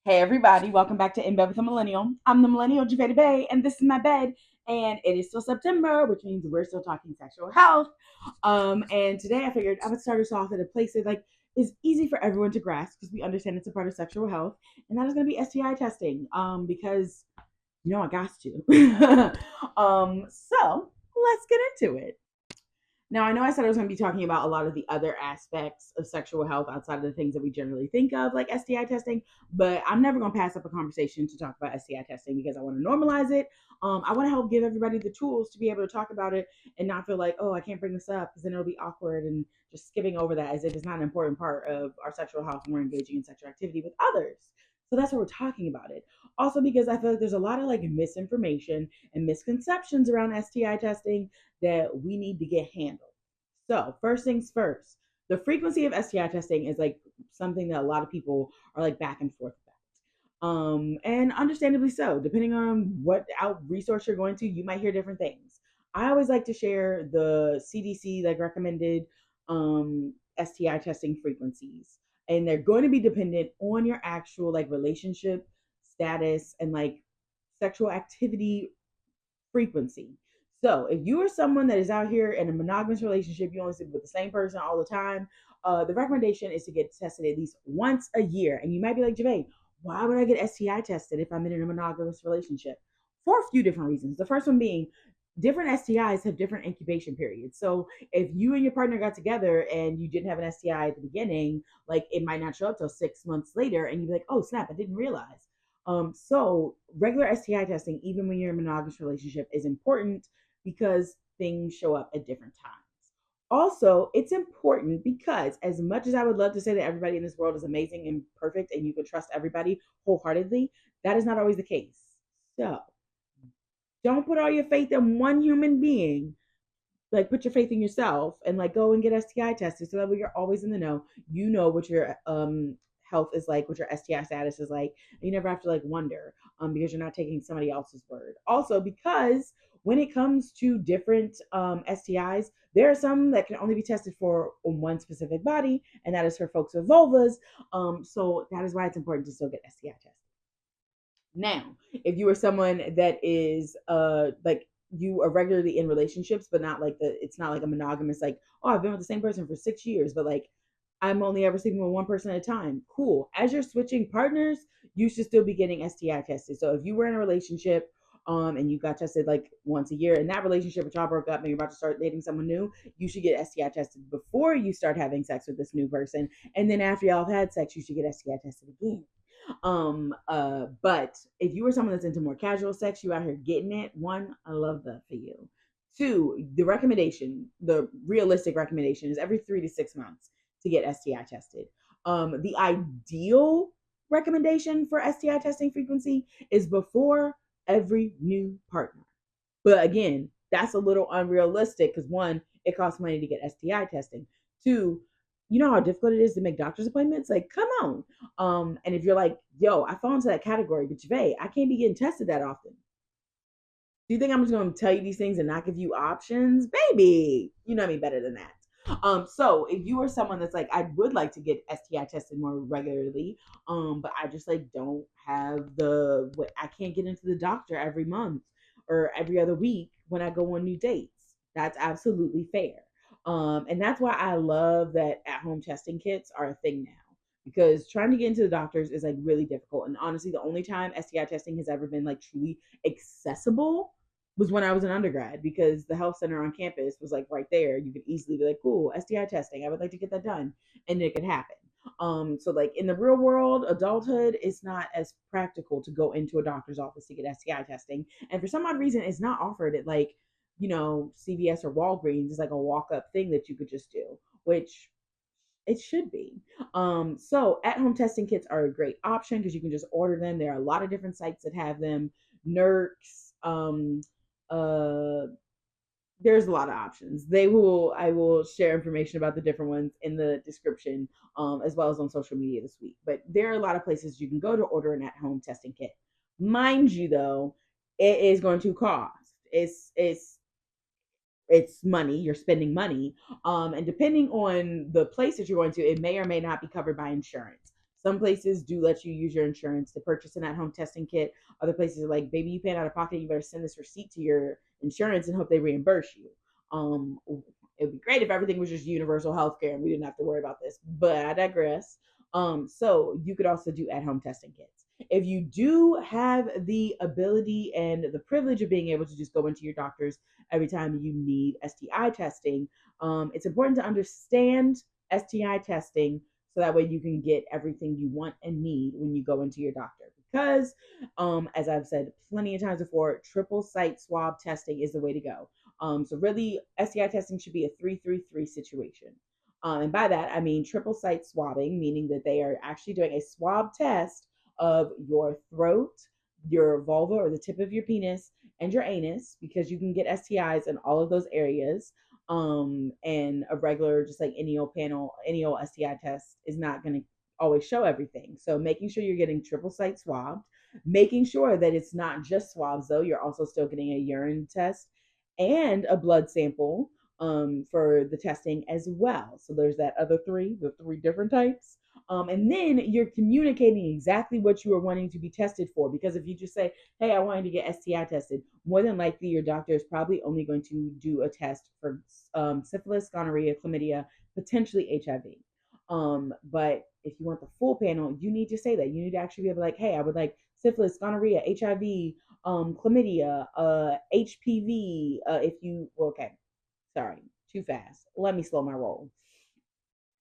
Hey everybody, welcome back to In Bed with a Millennial. I'm the Millennial Javeda Bay, and this is my bed. And it is still September, which means we're still talking sexual health. And today I figured I would start us off at a place that is easy for everyone to grasp because we understand it's a part of sexual health, and that is going to be STI testing. Because I got to. So let's get into it. Now, I know I said I was going to be talking about a lot of the other aspects of sexual health outside of the things that we generally think of, like STI testing, but I'm never going to pass up a conversation to talk about STI testing because I want to normalize it. I want to help give everybody the tools to be able to talk about it and not feel like, oh, I can't bring this up because then it'll be awkward and just skipping over that as if it's not an important part of our sexual health when we're engaging in sexual activity with others. So that's what we're talking about it. Also, because I feel like there's a lot of misinformation and misconceptions around STI testing that we need to get handled. So, first things first, the frequency of STI testing is something that a lot of people are back and forth about. And understandably so, depending on what out resource you're going to, you might hear different things. I always like to share the CDC recommended STI testing frequencies, and they're going to be dependent on your actual relationship status and sexual activity frequency. So if you are someone that is out here in a monogamous relationship, you only sleep with the same person all the time, the recommendation is to get tested at least once a year. And you might be like, Javay, why would I get STI tested if I'm in a monogamous relationship? For a few different reasons. The first one being different STIs have different incubation periods. So if you and your partner got together and you didn't have an STI at the beginning, it might not show up till 6 months later, and you'd be like, oh snap, I didn't realize. So regular STI testing, even when you're in a monogamous relationship, is important because things show up at different times. Also, it's important because as much as I would love to say that everybody in this world is amazing and perfect and you can trust everybody wholeheartedly, that is not always the case. So don't put all your faith in one human being. Put your faith in yourself and go and get STI tested so that way you're always in the know. You know what your health is like, what your STI status is like. And you never have to wonder because you're not taking somebody else's word. Also, because when it comes to different STIs, there are some that can only be tested for on one specific body, and that is for folks with vulvas. So that is why it's important to still get STI tested. Now, if you are someone that is you are regularly in relationships, but not it's not like a monogamous, oh, I've been with the same person for 6 years, but I'm only ever sleeping with one person at a time. Cool. As you're switching partners, you should still be getting STI tested. So if you were in a relationship and you got tested once a year, and that relationship with y'all broke up and you're about to start dating someone new, you should get STI tested before you start having sex with this new person. And then after y'all have had sex, you should get STI tested again. But if you were someone that's into more casual sex, you out here getting it. One, I love that for you. Two, the realistic recommendation is every 3 to 6 months to get STI tested. The ideal recommendation for STI testing frequency is before every new partner. But again, that's a little unrealistic because one, it costs money to get STI testing. Two, you know how difficult it is to make doctor's appointments? Come on. And if you're like, yo, I fall into that category, but Jave, I can't be getting tested that often. Do you think I'm just gonna tell you these things and not give you options? Baby, you know me better than that. So if you are someone that's I would like to get STI tested more regularly, but I just don't have I can't get into the doctor every month or every other week when I go on new dates. That's absolutely fair. And that's why I love that at-home testing kits are a thing now. Because trying to get into the doctors is really difficult. And honestly, the only time STI testing has ever been truly accessible was when I was an undergrad because the health center on campus was right there. You could easily be cool, STI testing. I would like to get that done. And it could happen. So in the real world, adulthood, it's not as practical to go into a doctor's office to get STI testing. And for some odd reason, it's not offered at CVS or Walgreens. It's a walk-up thing that you could just do, which it should be. So at-home testing kits are a great option because you can just order them. There are a lot of different sites that have them. Nerks, uh, there's a lot of options. I will share information about the different ones in the description, as well as on social media this week. But there are a lot of places you can go to order an at-home testing kit. Mind you, though, it is going to cost. It's money. You're spending money, and depending on the place that you're going to, it may or may not be covered by insurance. Some places do let you use your insurance to purchase an at-home testing kit. Other places are like, baby, you paying out of pocket, you better send this receipt to your insurance and hope they reimburse you. Um, it would be great if everything was just universal health care and we didn't have to worry about this, but I digress. So you could also do at-home testing kits. If you do have the ability and the privilege of being able to just go into your doctors every time you need STI testing, it's important to understand STI testing so that way you can get everything you want and need when you go into your doctor. Because, as I've said plenty of times before, triple site swab testing is the way to go. So really, STI testing should be a 3-3-3 situation. And by that, I mean triple site swabbing, meaning that they are actually doing a swab test of your throat, your vulva or the tip of your penis, and your anus, because you can get STIs in all of those areas. And a regular, just like any old panel, any old STI test is not going to always show everything. So making sure you're getting triple site swabbed, making sure that it's not just swabs though, you're also still getting a urine test and a blood sample for the testing as well. So there's that other the three different types. And then you're communicating exactly what you are wanting to be tested for. Because if you just say, hey, I wanted to get STI tested, more than likely your doctor is probably only going to do a test for syphilis, gonorrhea, chlamydia, potentially HIV. But if you want the full panel, you need to say that. You need to actually be able to like, hey, I would like syphilis, gonorrhea, HIV, chlamydia, HPV. If you, okay, sorry, too fast. Let me slow my roll.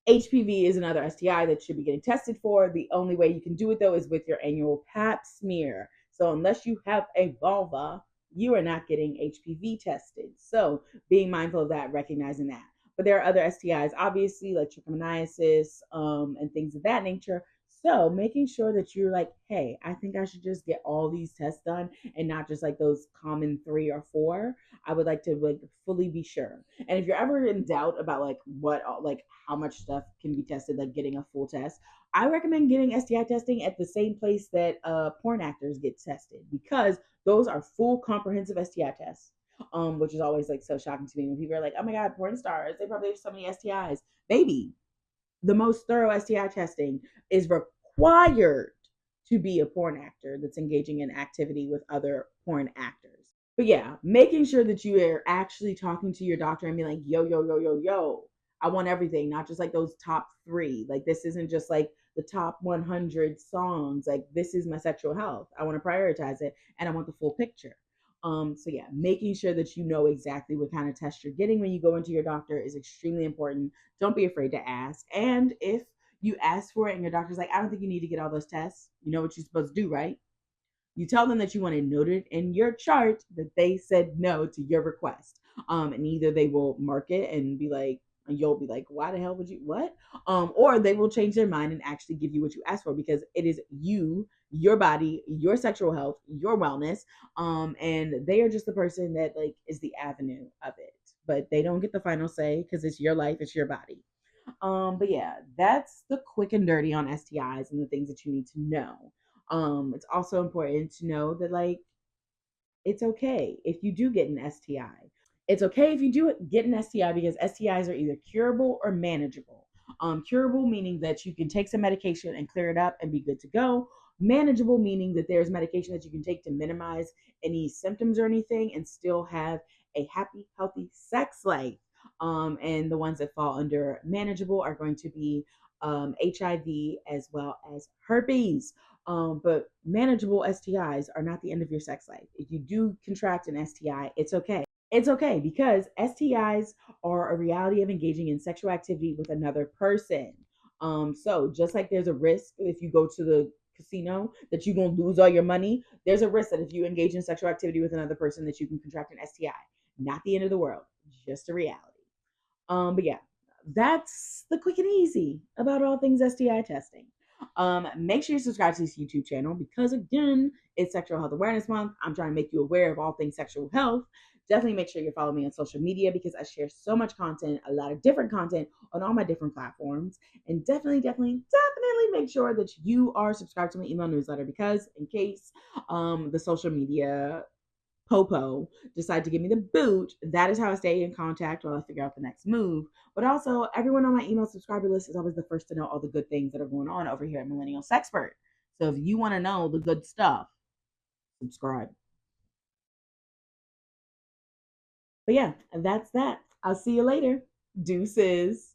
HPV is another STI that should be getting tested for. The only way you can do it though is with your annual pap smear. So unless you have a vulva, you are not getting HPV tested. So being mindful of that, recognizing that. But there are other STIs, obviously, like trichomoniasis, and things of that nature. So making sure that you're like, hey, I think I should just get all these tests done and not just like those common 3 or 4. I would like to like fully be sure. And if you're ever in doubt about like what like how much stuff can be tested, like getting a full test, I recommend getting STI testing at the same place that porn actors get tested, because those are full comprehensive STI tests. Which is always like so shocking to me when people are like, "Oh my God, porn stars! They probably have so many STIs." Baby, the most thorough STI testing is required to be a porn actor that's engaging in activity with other porn actors. But yeah, making sure that you are actually talking to your doctor and be like, yo, yo, yo, yo, yo, I want everything, not just like those top 3. Like, this isn't just like the top 100 songs. Like, this is my sexual health. I want to prioritize it and I want the full picture. So yeah, making sure that you know exactly what kind of test you're getting when you go into your doctor is extremely important. Don't be afraid to ask. And if you ask for it and your doctor's like, I don't think you need to get all those tests, you know what you're supposed to do, right? You tell them that you want it noted in your chart that they said no to your request. And either they will mark it and be like, you'll be like, why the hell would you, what? Or they will change their mind and actually give you what you asked for, because it is you, your body, your sexual health, your wellness. And they are just the person that like is the avenue of it, but they don't get the final say because it's your life, it's your body. But yeah, that's the quick and dirty on STIs and the things that you need to know. It's also important to know that like it's okay if you do get an STI. It's okay if you do get an STI, because STIs are either curable or manageable. Curable meaning that you can take some medication and clear it up and be good to go. Manageable meaning that there's medication that you can take to minimize any symptoms or anything and still have a happy, healthy sex life. And the ones that fall under manageable are going to be HIV as well as herpes. But manageable STIs are not the end of your sex life. If you do contract an STI, it's okay. It's okay, because STIs are a reality of engaging in sexual activity with another person. So just like there's a risk if you go to the casino that you're gonna lose all your money, there's a risk that if you engage in sexual activity with another person that you can contract an STI. Not the end of the world, just a reality. But yeah, that's the quick and easy about all things STI testing. Make sure you subscribe to this YouTube channel, because again, it's Sexual Health Awareness Month. I'm trying to make you aware of all things sexual health. Definitely make sure you follow me on social media, because I share so much content, a lot of different content on all my different platforms. And definitely make sure that you are subscribed to my email newsletter, because in case the social media Popo decide to give me the boot, that is how I stay in contact while I figure out the next move. But also, everyone on my email subscriber list is always the first to know all the good things that are going on over here at Millennial Sexpert. So if you want to know the good stuff, subscribe. But yeah, that's that. I'll see you later. Deuces.